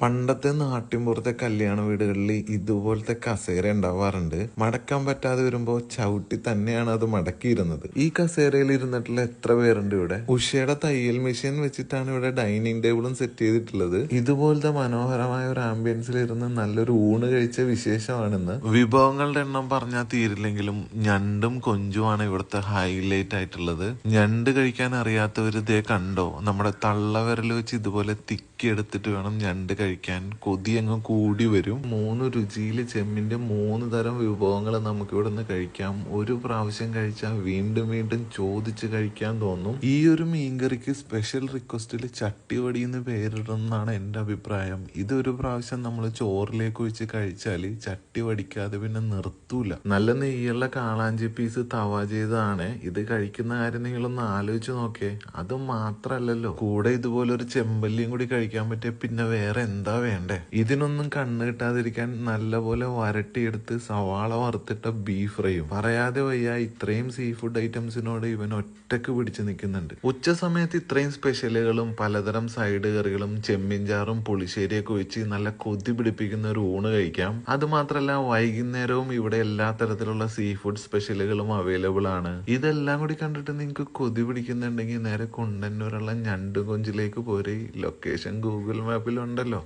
പണ്ടത്തെ നാട്ടിൻപുറത്തെ കല്യാണ വീടുകളിൽ ഇതുപോലത്തെ കസേര ഉണ്ടാവാറുണ്ട്. മടക്കാൻ പറ്റാതെ വരുമ്പോ ചവിട്ടി തന്നെയാണ് അത് മടക്കിയിരുന്നത്. ഈ കസേരയിൽ ഇരുന്നിട്ടുള്ള എത്ര പേരുണ്ട് ഇവിടെ? ഉഷയുടെ തയ്യൽ മെഷീൻ വെച്ചിട്ടാണ് ഇവിടെ ഡൈനിങ് ടേബിളും സെറ്റ് ചെയ്തിട്ടുള്ളത്. ഇതുപോലത്തെ മനോഹരമായ ഒരു ആംബിയൻസിൽ ഇരുന്ന് നല്ലൊരു ഊണ് കഴിച്ച വിശേഷമാണെന്ന്. വിഭവങ്ങളുടെ എണ്ണം പറഞ്ഞാൽ തീരില്ലെങ്കിലും ഞണ്ടും കൊഞ്ചുമാണ് ഇവിടുത്തെ ഹൈലൈറ്റ് ആയിട്ടുള്ളത്. ഞണ്ട് കഴിക്കാൻ അറിയാത്തവർ ഇതേ കണ്ടോ, നമ്മുടെ തള്ളവിരൽ വെച്ച് ഇതുപോലെ തിക്കി എടുത്തിട്ട് വേണം ഞണ്ട് കഴിക്കാൻ. കൊതി അങ്ങ് കൂടി വരും. 3 രുചിയില് ചെമ്മിന്റെ 3 തരം വിഭവങ്ങൾ നമുക്ക് ഇവിടെ നിന്ന് കഴിക്കാം. ഒരു പ്രാവശ്യം കഴിച്ചാൽ വീണ്ടും വീണ്ടും ചോദിച്ച് കഴിക്കാൻ തോന്നും. ഈ ഒരു മീൻകറിക്ക് സ്പെഷ്യൽ റിക്വസ്റ്റിൽ ചട്ടിവടി എന്ന് പേരിടുന്നതാണ് എൻ്റെ അഭിപ്രായം. ഇതൊരു പ്രാവശ്യം നമ്മൾ ചോറിലേക്ക് ഒഴിച്ച് കഴിച്ചാല് ചട്ടി വടിക്കാതെ പിന്നെ നിർത്തൂല. നല്ല നെയ്യുള്ള കാളാഞ്ചി പീസ് തവ ചെയ്തതാണ്. ഇത് കഴിക്കുന്ന കാര്യം നിങ്ങളൊന്ന് ആലോചിച്ച് നോക്കേ. അത് മാത്രല്ലല്ലോ, കൂടെ ഇതുപോലെ ഒരു ചെമ്പല്ലിയും കൂടി കഴിക്കാൻ പറ്റിയ പിന്നെ വേറെ എന്താ വേണ്ടേ? ഇതിനൊന്നും കണ്ണ് കിട്ടാതിരിക്കാൻ നല്ലപോലെ വരട്ടിയെടുത്ത് സവാള വറുത്തിട്ട ബീഫ് ഫ്രൈയും. പറയാതെ വയ്യ, ഇത്രയും സീ ഫുഡ് ഐറ്റംസിനോട് ഇവൻ ഒറ്റക്ക് പിടിച്ചു നിൽക്കുന്നുണ്ട്. ഉച്ച സമയത്ത് ഇത്രയും സ്പെഷ്യലുകളും പലതരം സൈഡ് കറികളും ചെമ്മീൻ ചാറും പുളിശ്ശേരിയൊക്കെ ഒഴിച്ച് നല്ല കൊതി പിടിപ്പിക്കുന്ന ഒരു ഊണ് കഴിക്കാം. അത് മാത്രല്ല, വൈകുന്നേരവും ഇവിടെ എല്ലാ തരത്തിലുള്ള സീ ഫുഡ് സ്പെഷ്യലുകളും അവൈലബിൾ ആണ്. ഇതെല്ലാം കൂടി കണ്ടിട്ട് നിങ്ങൾക്ക് കൊതി പിടിക്കുന്നുണ്ടെങ്കിൽ നേരെ കുണ്ടന്നൂരുള്ള ഞണ്ട് കൊഞ്ചിലേക്ക് പോരെ. Location Google മാപ്പിലുണ്ടല്ലോ.